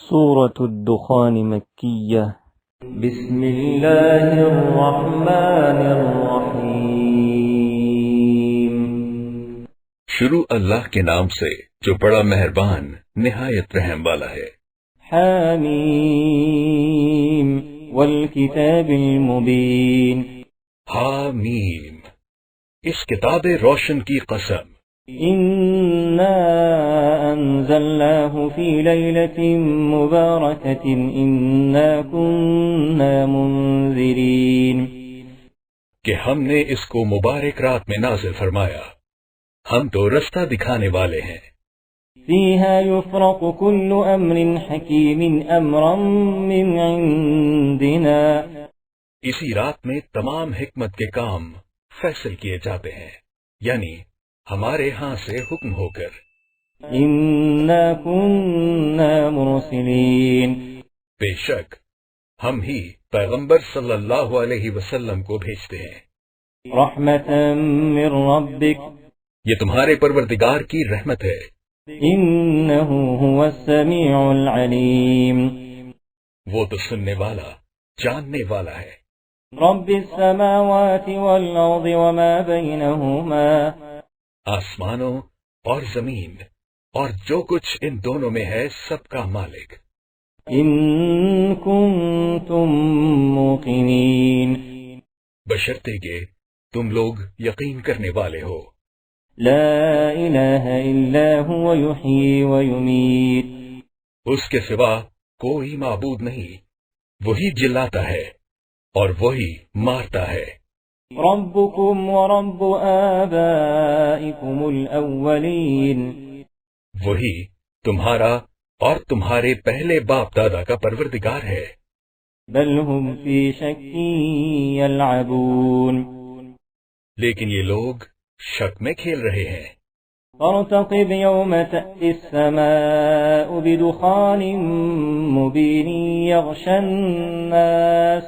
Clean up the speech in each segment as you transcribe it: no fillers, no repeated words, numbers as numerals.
سورة الدخان مكية بسم الله الرحمن الرحیم شروع اللہ کے نام سے جو بڑا مہربان نہایت رحم والا ہے۔ حامیم والکتاب المبین حامیم، اس کتاب روشن کی قسم۔ انا انزلناه في ليلة مباركة انا كنا منذرين، کہ ہم نے اس کو مبارک رات میں نازل فرمایا، ہم تو رستہ دکھانے والے ہیں۔ فيها يفرق كل امر حكيم امرا من عندنا، اسی رات میں تمام حکمت کے کام فیصل کیے جاتے ہیں، یعنی ہمارے ہاں سے حکم ہو کر۔ انا كنا مرسلين، بے شک ہم ہی پیغمبر صلی اللہ علیہ وسلم کو بھیجتے ہیں۔ رحمة من ربك یہ تمہارے پروردگار کی رحمت ہے۔ انه هو السميع العليم، وہ تو سننے والا جاننے والا ہے۔ رب السماوات والارض وما بينهما، آسمانوں اور زمین اور جو کچھ ان دونوں میں ہے سب کا مالک۔ ان کنتم موقنین، بشرطے کہ تم لوگ یقین کرنے والے ہو۔ لا الہ الا هو یحیی ویمیت، اس کے سوا کوئی معبود نہیں، وہی جلاتا ہے اور وہی مارتا ہے۔ ربکم ورب آبائکم الاولین، وہی تمہارا اور تمہارے پہلے باپ دادا کا پروردگار ہے۔ بل هم فی شک یلعبون، لیکن یہ لوگ شک میں کھیل رہے ہیں۔ فارتقب یوم تأتی السماء بدخان مبین یغشی الناس،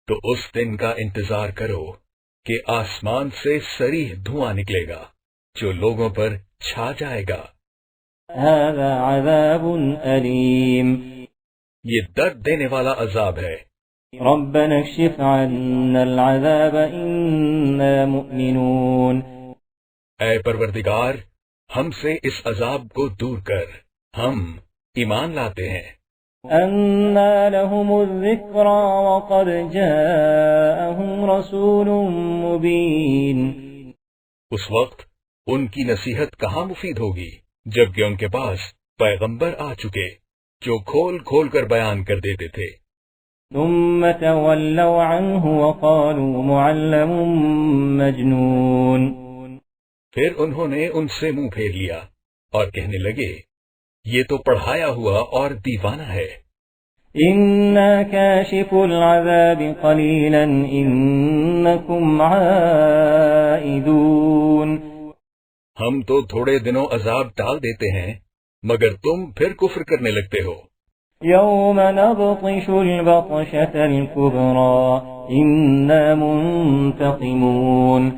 تو اس دن کا انتظار کرو کہ آسمان سے صریح دھواں نکلے گا جو لوگوں پر چھا جائے گا۔ هذا عذاب علیم، یہ درد دینے والا عذاب ہے۔ ربنا اکشف عنا العذاب انا مؤمنون، اے پروردگار ہم سے اس عذاب کو دور کر، ہم ایمان لاتے ہیں۔ انا لهم الذکرى وقد جاءهم رسول مبین، اس وقت ان کی نصیحت کہاں مفید ہوگی جبکہ ان کے پاس پیغمبر آ چکے جو کھول کھول کر بیان کر دیتے تھے۔ ثم تولوا عنه وقالوا معلم مجنون، پھر انہوں نے ان سے منہ پھیر لیا اور کہنے لگے یہ تو پڑھایا ہوا اور دیوانہ ہے۔ انا کاشف العذاب قلیلا انکم عائدون، ہم تو تھوڑے دنوں عذاب ٹال دیتے ہیں مگر تم پھر کفر کرنے لگتے ہو۔ یوم نبطش البطشة الكبرى انا منتقمون،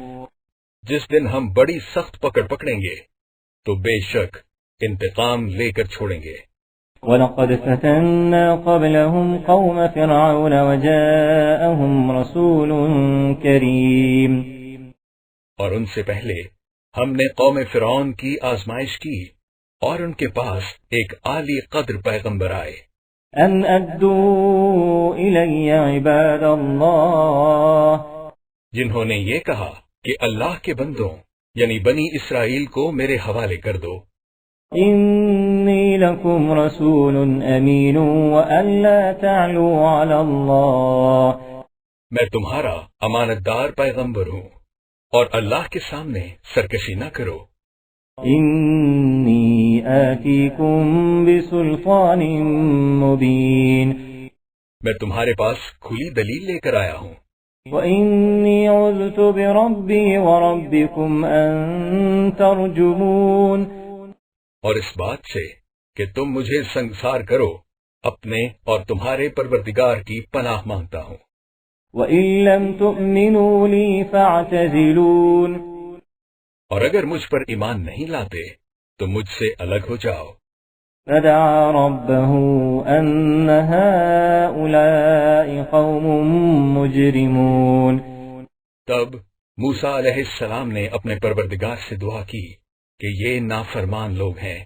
جس دن ہم بڑی سخت پکڑ پکڑیں گے تو بے شک انتقام لے کر چھوڑیں گے۔ وَلَقَدْ فَتَنَّا قَبْلَهُمْ قَوْمَ فِرْعَوْنَ وَجَاءَهُمْ رَسُولٌ كَرِيمٌ، اور ان سے پہلے ہم نے قوم فرعون کی آزمائش کی اور ان کے پاس ایک عالی قدر پیغمبر آئے۔ أَنْ أَدُّوا إِلَيَّ عِبَادَ اللَّهِ، جنہوں نے یہ کہا کہ اللہ کے بندوں یعنی بنی اسرائیل کو میرے حوالے کر دو۔ إِنِّي لَكُمْ رَسُولٌ أَمِينٌ وَأَن لَّا تَعْلُوا عَلَى اللَّهِ، میں تمہارا امانت دار پیغمبر ہوں اور اللہ کے سامنے سرکشی نہ کرو۔ إِنِّي آتِيكُم بِسُلْطَانٍ مُّبِينٍ، میں تمہارے پاس کھلی دلیل لے کر آیا ہوں۔ وَإِنِّي عُذْتُ بِرَبِّي وَرَبِّكُمْ أَن تَرْجُمُونِ، اور اس بات سے کہ تم مجھے سنگسار کرو اپنے اور تمہارے پروردگار کی پناہ مانگتا ہوں۔ وَإِن لَّمْ تُؤْمِنُوا لِي فَاعْتَزِلُونِ، اور اگر مجھ پر ایمان نہیں لاتے تو مجھ سے الگ ہو جاؤ۔ فدعا ربه أن هؤلاء قوم مجرمون. تب موسیٰ علیہ السلام نے اپنے پروردگار سے دعا کی کہ یہ نافرمان لوگ ہیں.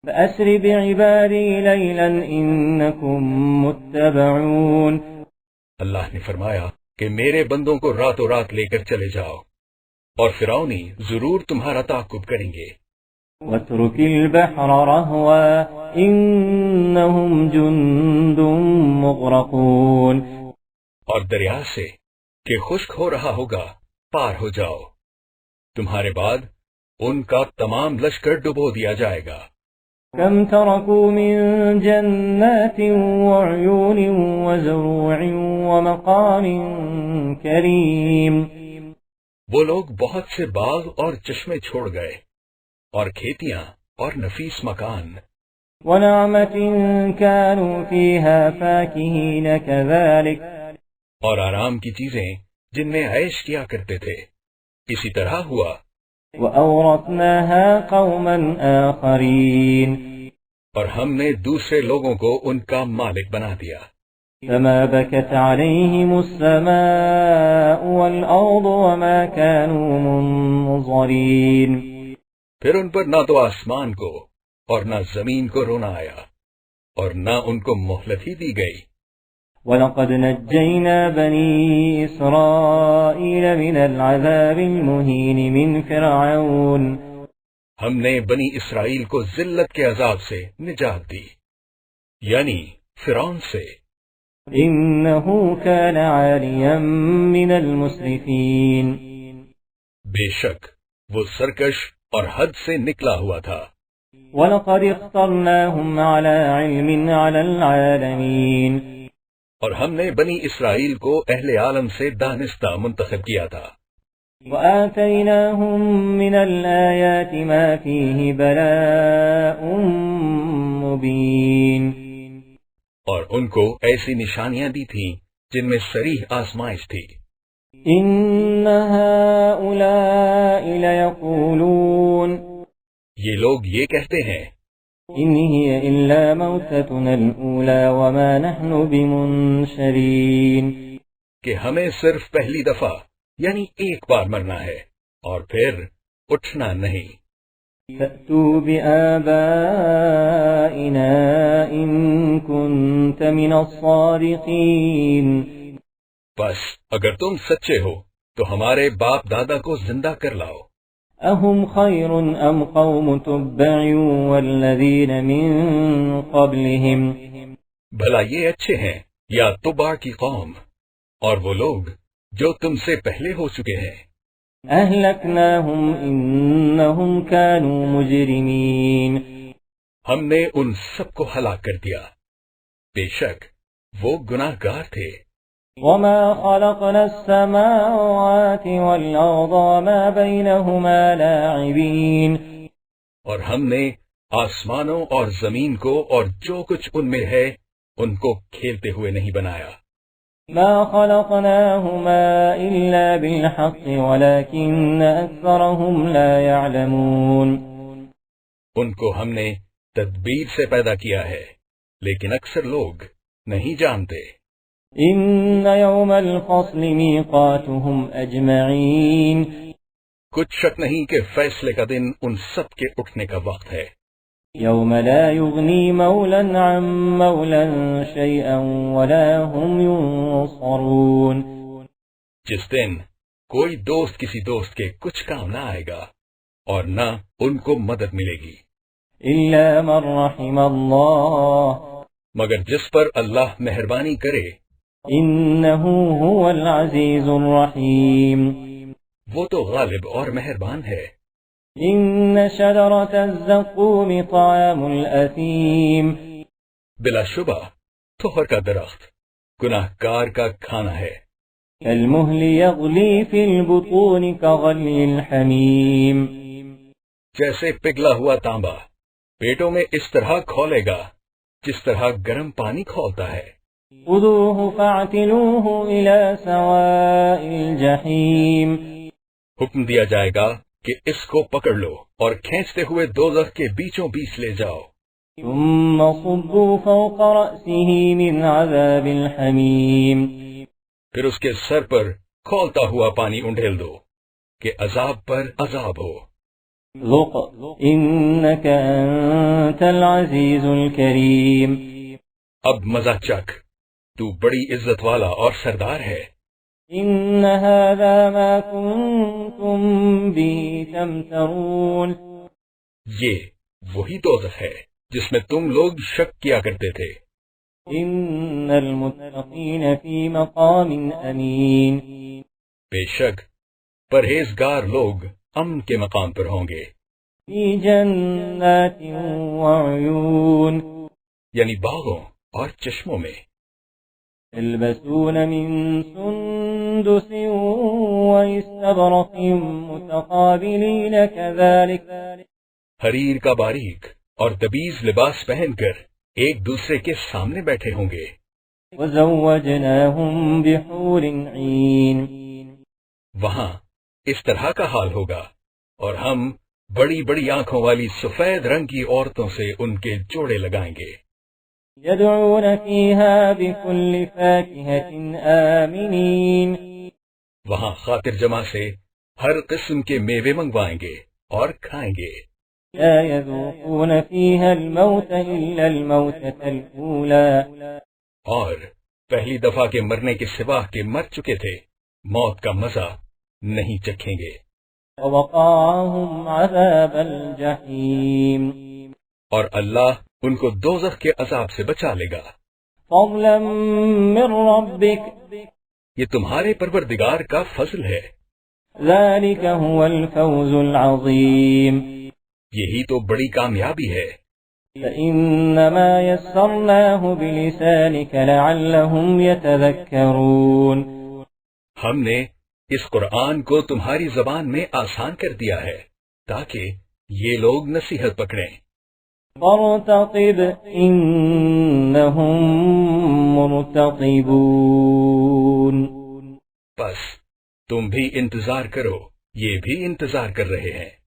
فأسر بعبادي ليلا إنكم متبعون. اللہ نے فرمایا کہ میرے بندوں کو راتوں رات لے کر چلے جاؤ اور فرعونی ضرور تمہارا تعاقب کریں گے. واترك البحر رهوا إنهم جند مغرقون. اور دریا سے کہ خشک ہو رہا ہوگا پار ہو جاؤ، تمہارے بعد ان کا تمام لشکر ڈبو دیا جائے گا. كم تركوا من جنات وعيون وزروع ومقام كريم. وہ لوگ بہت سے باغ اور چشمے چھوڑ گئے اور کھیتیاں اور نفیس مکان. ونعمة كانوا فيها فاكهين كذلك. اور آرام کی چیزیں جن میں عیش کیا کرتے تھے اسی طرح ہوا. وأورثناها قوما آخرين. اور ہم نے دوسرے لوگوں کو ان کا مالک بنا دیا. فما بكت عليهم السماء والأرض وما كانوا منظرين. پھر ان پر نہ تو آسمان کو اور نہ زمین کو رونا آیا اور نہ ان کو مہلت ہی دی گئی. وَلَقَدْ نَجَّيْنَا بَنِي إِسْرَائِيلَ مِنَ الْعَذَابِ الْمُهِينِ مِنْ فِرْعَوْنَ. ہم نے بنی اسرائیل کو ذلت کے عذاب سے نجات دی، یعنی فرعون سے. إِنَّهُ كَانَ عَالِيًا مِنَ الْمُسْرِفِينَ. بے شک وہ سرکش اور حد سے نکلا ہوا تھا. وَلَقَدِ اخْتَرْنَاهُمْ عَلَى عِلْمٍ عَلَى الْعَالَمِينَ. اور ہم نے بنی اسرائیل کو اہل عالم سے دانستہ منتخب کیا تھا. وَآتَيْنَاهُمْ مِنَ الْآيَاتِ مَا فِيهِ بَلَاءٌ مُبِينٌ. اور ان کو ایسی نشانیاں دی تھیں جن میں صریح آزمائش تھی. إِنَّ هَؤُلَاءِ لَيَقُولُونَ. یہ لوگ یہ کہتے ہیں إِنْ هِيَ إِلَّا مَوْتَتُنَا الْأُولَى وَمَا نَحْنُ بِمُنشَرِينَ. کہ ہمیں صرف پہلی دفعہ یعنی ایک بار مرنا ہے اور پھر اٹھنا نہیں. فَأْتُوا بِآبَائِنَا إِن كُنتَ مِنَ الصَّادِقِينَ. بس اگر تم سچے ہو تو ہمارے باپ دادا کو زندہ کر لاؤ. أَهُمْ خَيْرٌ أَمْ قَوْمُ تُبَّعٍ وَالَّذِينَ مِن قَبْلِهِمْ. بھلا یہ اچھے ہیں یا تبع کی قوم اور وہ لوگ جو تم سے پہلے ہو چکے ہیں. أَهْلَكْنَاهُمْ إِنَّهُمْ كَانُوا مُجْرِمِينَ. ہم نے ان سب کو ہلاک کر دیا، بے شک وہ گناہ گار تھے. وَمَا خَلَقْنَا السَّمَاوَاتِ وَالْأَرْضَ وَمَا بَيْنَهُمَا لَاعِبِينَ. اور ہم نے آسمانوں اور زمین کو اور جو کچھ ان میں ہے ان کو کھیلتے ہوئے نہیں بنایا. مَا خَلَقْنَاهُمَا إِلَّا بِالْحَقِّ وَلَكِنَّ أَكْثَرَهُمْ لَا يَعْلَمُونَ. ان کو ہم نے تدبیر سے پیدا کیا ہے لیکن اکثر لوگ نہیں جانتے. إِنَّ يَوْمَ الْفَصْلِ مِيقَاتُهُمْ أَجْمَعِينَ. کچھ شک نہیں کہ فیصلے کا دن ان سب کے اٹھنے کا وقت ہے. يَوْمَ لَا يُغْنِي مَوْلًى عَن مَوْلًى شَيْئًا وَلَا هُمْ يُنصَرُونَ. جس دن کوئی دوست کسی دوست کے کچھ کام نہ آئے گا اور نہ ان کو مدد ملے گی. إِلَّا مَن رَّحِمَ اللَّهُ. مگر جس پر اللہ مہربانی کرے. إِنَّهُ هُوَ الْعَزِيزُ الرَّحِيمُ. وہ تو غالب اور مہربان ہے. إِنَّ شَجَرَةَ الزَّقُّومِ طَعَامُ الْأَثِيمِ. بلا شبہ تھوہر کا درخت گناہ گار کا کھانا ہے. كَالْمُهْلِ يَغْلِي فِي الْبُطُونِ كَغَلْيِ الْحَمِيمِ. جیسے پگھلا ہوا تانبا پیٹوں میں اس طرح کھولے گا جس طرح گرم پانی کھولتا ہے. خُذُوهُ فَاعْتِلُوهُ إِلَى سَوَاءِ الْجَحِيمِ. حکم دیا جائے گا کہ اس کو پکڑ لو اور کھینچتے ہوئے دوزخ کے بیچوں بیچ لے جاؤ. ثم صبوا فوق رأسه من عذاب الحميم پھر اس کے سر پر کھولتا ہوا پانی انڈھیل دو کہ عذاب پر عذاب ہو۔ ذق إنك أنت العزيز الكريم اب مزہ چکھ، تو بڑی عزت والا اور سردار ہے۔ إن هذا ما كنتم به تمترون یہ وہی دوزخ ہے جس میں تم لوگ شک کیا کرتے تھے۔ إن المتقين في مقام أمين بے شک پرہیزگار لوگ امن کے مقام پر ہوں گے، في جنات وعيون یعنی باغوں اور چشموں میں۔ يلبسون من سندس واستبرق متقابلين كذلك حریر کا باریک اور دبیز لباس پہن کر ایک دوسرے کے سامنے بیٹھے ہوں گے۔ وزوجناهم بحور عين وہاں اس طرح کا حال ہوگا، اور ہم بڑی بڑی آنکھوں والی سفید رنگ کی عورتوں سے ان کے جوڑے لگائیں گے۔ يدعون فيها بكل فاكهة آمنين وہاں خاطر جمع سے ہر قسم کے میوے منگوائیں گے اور کھائیں گے۔ لا يذوقون فيها الموت إلا الموتة الأولى اور پہلی دفعہ کے مرنے کے سوا کے مر چکے تھے، موت کا مزہ نہیں چکھیں گے۔ ووقاهم عذاب الجحيم اور اللہ ان کو دوزخ کے عذاب سے بچا لے گا۔ فضلا من ربك یہ تمہارے پروردگار کا فضل ہے، ذلك هو الفوز العظيم یہی تو بڑی کامیابی ہے۔ فإنما يسرناه بلسانك لعلهم يتذكرون ہم نے اس قرآن کو تمہاری زبان میں آسان کر دیا ہے تاکہ یہ لوگ نصیحت پکڑیں۔ فارتقب إنهم مرتقبون بس تم بھی انتظار کرو، یہ بھی انتظار کر رہے ہیں۔